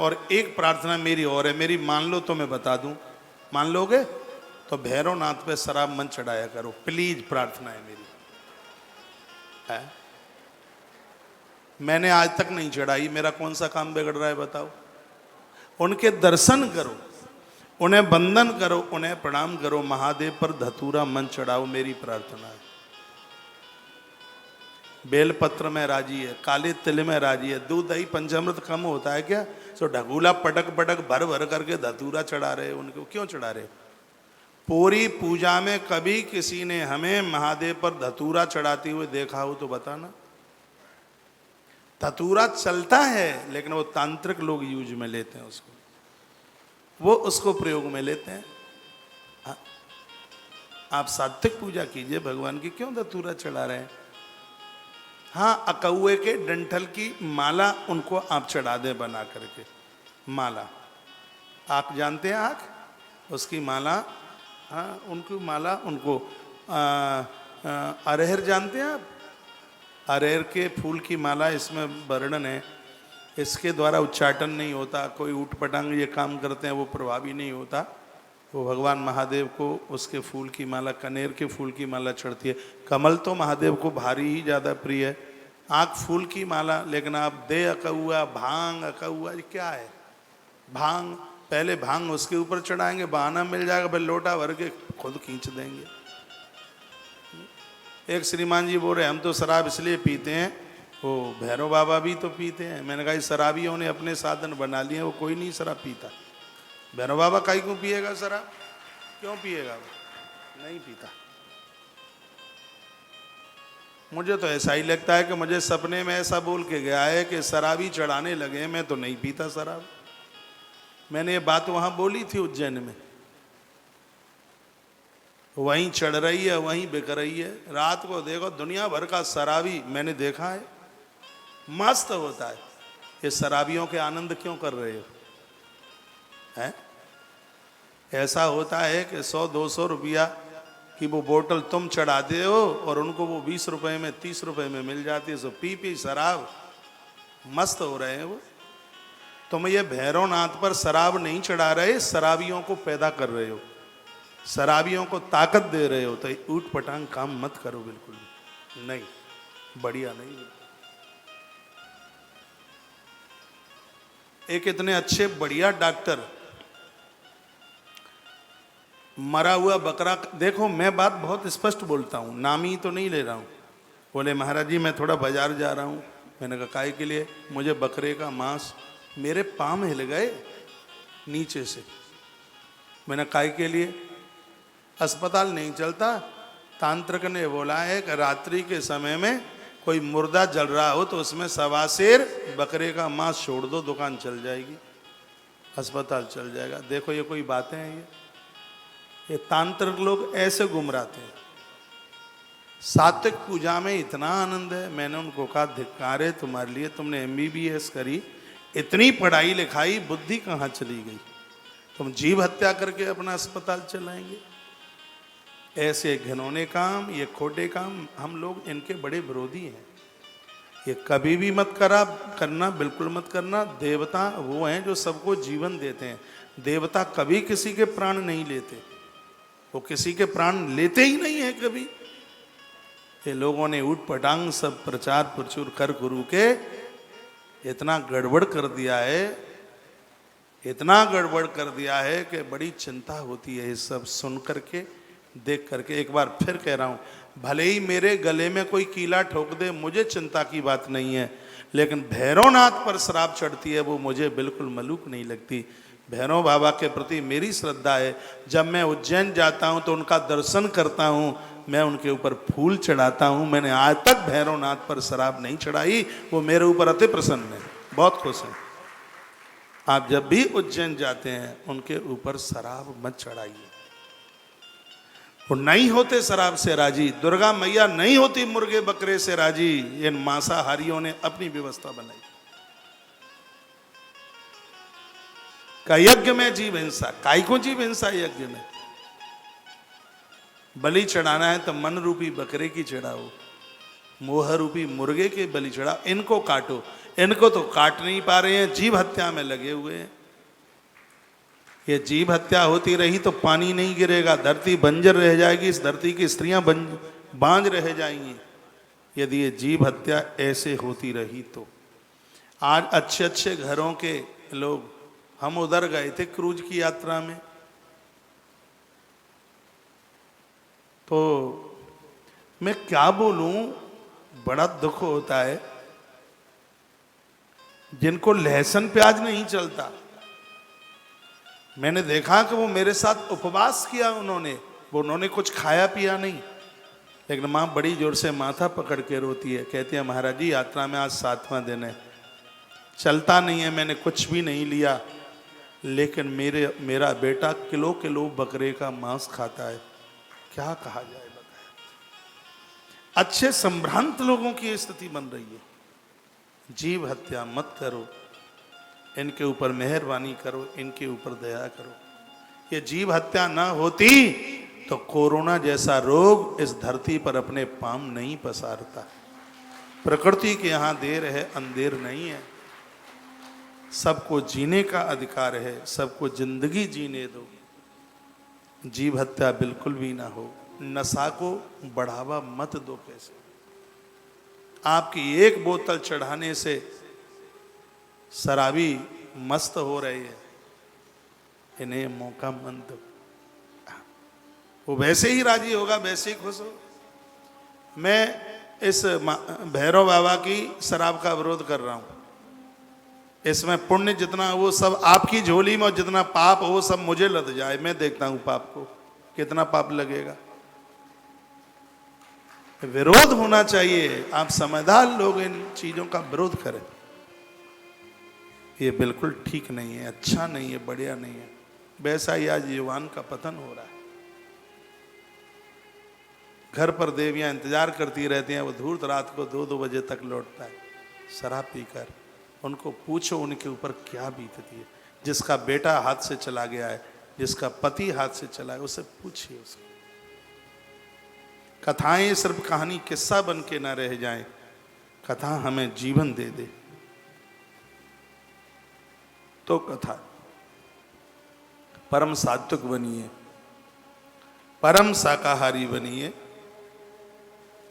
और एक प्रार्थना मेरी और है, मेरी मान लो तो मैं बता दूं, मान लोगे तो भैरवनाथ पे शराब मन चढ़ाया करो प्लीज, प्रार्थना है मेरी है? मैंने आज तक नहीं चढ़ाई, मेरा कौन सा काम बिगड़ रहा है बताओ। उनके दर्शन करो, उन्हें वंदन करो, उन्हें प्रणाम करो, महादेव पर धतूरा मन चढ़ाओ, मेरी प्रार्थना है। बेलपत्र में राजी है, काले तिल में राजी है, दूध दही पंचामृत कम होता है क्या? सो ढगूला पटक पटक भर भर करके धतूरा चढ़ा रहे, उनको क्यों चढ़ा रहे? पूरी पूजा में कभी किसी ने हमें महादेव पर धतूरा चढ़ाते हुए देखा हो तो बताना। धतूरा चलता है लेकिन वो तांत्रिक लोग यूज में लेते हैं उसको, वो उसको प्रयोग में लेते हैं। आप सात्विक पूजा कीजिए भगवान की, क्यों धतूरा चढ़ा रहे हैं? हाँ, अकौए के डंठल की माला उनको आप चढ़ा दें बना करके, माला आप जानते हैं, आँख उसकी माला, हाँ उनको माला, उनको अरहर जानते हैं आप? अरहर के फूल की माला, इसमें वर्णन है, इसके द्वारा उच्चाटन नहीं होता, कोई ऊट पटांग ये काम करते हैं वो प्रभावी नहीं होता। वो भगवान महादेव को उसके फूल की माला, कनेर के फूल की माला चढ़ती है। कमल तो महादेव को भारी ही ज़्यादा प्रिय है, आँख फूल की माला। लेकिन आप दे अकौआ, भांग अकौआ, ये क्या है? भांग, पहले भांग उसके ऊपर चढ़ाएंगे, बहाना मिल जाएगा, फिर लोटा भर के खुद खींच देंगे। एक श्रीमान जी बोल रहे हम तो शराब इसलिए पीते हैं, वो भैरव बाबा भी तो पीते हैं। मैंने कहा शराबियों ने अपने साधन बना लिए, वो कोई नहीं शराब पीता। भैरव बाबा काई क्यों पिएगा शराब? क्यों पिएगा वो? नहीं पीता। मुझे तो ऐसा ही लगता है कि मुझे सपने में ऐसा बोल के गया है कि शराबी चढ़ाने लगे, मैं तो नहीं पीता शराब। मैंने ये बात वहां बोली थी उज्जैन में, वहीं चढ़ रही है, वहीं बिक रही है। रात को देखो दुनिया भर का शराबी मैंने देखा है, मस्त होता है। ये शराबियों के आनंद क्यों कर रहे हो? है ऐसा होता है कि 100-200 रुपया की वो बोतल तुम चढ़ाते हो और उनको वो 20 रुपए में, 30 रुपए में मिल जाती है। सो पी पी शराब मस्त हो रहे हैं वो। तुम ये भैरवनाथ पर शराब नहीं चढ़ा रहे, शराबियों को पैदा कर रहे हो, शराबियों को ताकत दे रहे हो। तो ऊट पटांग काम मत करो, बिल्कुल नहीं, बढ़िया नहीं। एक इतने अच्छे बढ़िया डॉक्टर, मरा हुआ बकरा, देखो मैं बात बहुत स्पष्ट बोलता हूँ, नाम ही तो नहीं ले रहा हूँ। बोले महाराज जी मैं थोड़ा बाजार जा रहा हूँ। मैंने कहा काहे के लिए? मुझे बकरे का मांस, मेरे पाँव हिल गए नीचे से। मैंने काहे के लिए? अस्पताल नहीं चलता, तांत्रिक ने बोला है कि रात्रि के समय में कोई मुर्दा जल रहा हो तो उसमें 1.25 सेर बकरे का मांस छोड़ दो, दुकान चल जाएगी, अस्पताल चल जाएगा। देखो ये कोई बातें हैं? ये तांत्रिक लोग ऐसे गुमराते हैं। सात्विक पूजा में इतना आनंद है। मैंने उनको कहा धिक्कार है तुम्हारे लिए, तुमने MBBS करी, इतनी पढ़ाई लिखाई, बुद्धि कहाँ चली गई? तुम जीव हत्या करके अपना अस्पताल चलाएंगे? ऐसे घिनौने काम, ये खोटे काम, हम लोग इनके बड़े विरोधी हैं। ये कभी भी मत करना, बिल्कुल मत करना। देवता वो हैं जो सबको जीवन देते हैं, देवता कभी किसी के प्राण नहीं लेते, वो किसी के प्राण लेते ही नहीं है कभी। ये लोगों ने ऊट पटांग सब प्रचार प्रचुर कर गुरु के इतना गड़बड़ कर दिया है, इतना गड़बड़ कर दिया है कि बड़ी चिंता होती है ये सब सुन करके, देख करके। एक बार फिर कह रहा हूँ, भले ही मेरे गले में कोई कीला ठोक दे, मुझे चिंता की बात नहीं है, लेकिन भैरवनाथ पर शराब चढ़ती है वो मुझे बिल्कुल मलूक नहीं लगती। भैरव बाबा के प्रति मेरी श्रद्धा है। जब मैं उज्जैन जाता हूँ तो उनका दर्शन करता हूँ, मैं उनके ऊपर फूल चढ़ाता हूँ। मैंने आज तक भैरवनाथ पर शराब नहीं चढ़ाई, वो मेरे ऊपर अति प्रसन्न है, बहुत खुश है। आप जब भी उज्जैन जाते हैं उनके ऊपर शराब मत चढ़ाइए। वो नहीं होते शराब से राजी, दुर्गा मैया नहीं होती मुर्गे बकरे से राजी। इन मांसाहारियों ने अपनी व्यवस्था बनाई। का यज्ञ में जीव हिंसा, काय को जीव हिंसा? यज्ञ में बलि चढ़ाना है तो मन रूपी बकरे की चढ़ाओ, मोह रूपी मुर्गे के बलि चढ़ा, इनको काटो। इनको तो काट नहीं पा रहे हैं, जीव हत्या में लगे हुए हैं। ये जीव हत्या होती रही तो पानी नहीं गिरेगा, धरती बंजर रह जाएगी, इस धरती की स्त्रियां बांझ रह जाएंगी यदि ये जीव हत्या ऐसे होती रही तो। आज अच्छे अच्छे घरों के लोग, हम उधर गए थे क्रूज की यात्रा में, तो मैं क्या बोलूं, बड़ा दुख होता है। जिनको लहसुन प्याज नहीं चलता, मैंने देखा कि वो मेरे साथ उपवास किया उन्होंने कुछ खाया पिया नहीं, लेकिन माँ बड़ी जोर से माथा पकड़ के रोती है, कहती है महाराज जी यात्रा में आज 7वां दिन है, चलता नहीं है, मैंने कुछ भी नहीं लिया, लेकिन मेरा बेटा किलो किलो बकरे का मांस खाता है, क्या कहा जाए बताया। अच्छे संभ्रांत लोगों की स्थिति बन रही है। जीव हत्या मत करो, इनके ऊपर मेहरबानी करो, इनके ऊपर दया करो। ये जीव हत्या ना होती तो कोरोना जैसा रोग इस धरती पर अपने पांव नहीं पसारता। प्रकृति के यहां देर है, अंधेर नहीं है। सबको जीने का अधिकार है, सबको जिंदगी जीने दो। जीव हत्या बिल्कुल भी ना हो। नशा को बढ़ावा मत दो। कैसे आपकी एक बोतल चढ़ाने से शराबी मस्त हो रहे हैं, इन्हें मौका मत दो। वो वैसे ही राजी होगा, वैसे ही खुश हो। मैं इस भैरव बाबा की शराब का विरोध कर रहा हूं। इसमें पुण्य जितना हो वो सब आपकी झोली में, और जितना पाप हो वो सब मुझे लद जाए। मैं देखता हूं पाप को, कितना पाप लगेगा। विरोध होना चाहिए। आप समझदार लोग इन चीजों का विरोध करें। ये बिल्कुल ठीक नहीं है, अच्छा नहीं है, बढ़िया नहीं है। वैसा ही आज युवान का पतन हो रहा है। घर पर देवियां इंतजार करती रहती हैं, वो धूर्त रात को 2-2 बजे तक लौटता है शराब पीकर। उनको पूछो उनके ऊपर क्या बीतती है। जिसका बेटा हाथ से चला गया है, जिसका पति हाथ से चला है, उसे पूछिए। उसको कथाएं सिर्फ कहानी किस्सा बन के ना रह जाएं, कथा हमें जीवन दे दे तो कथा। परम सात्विक बनिए, परम शाकाहारी बनिए,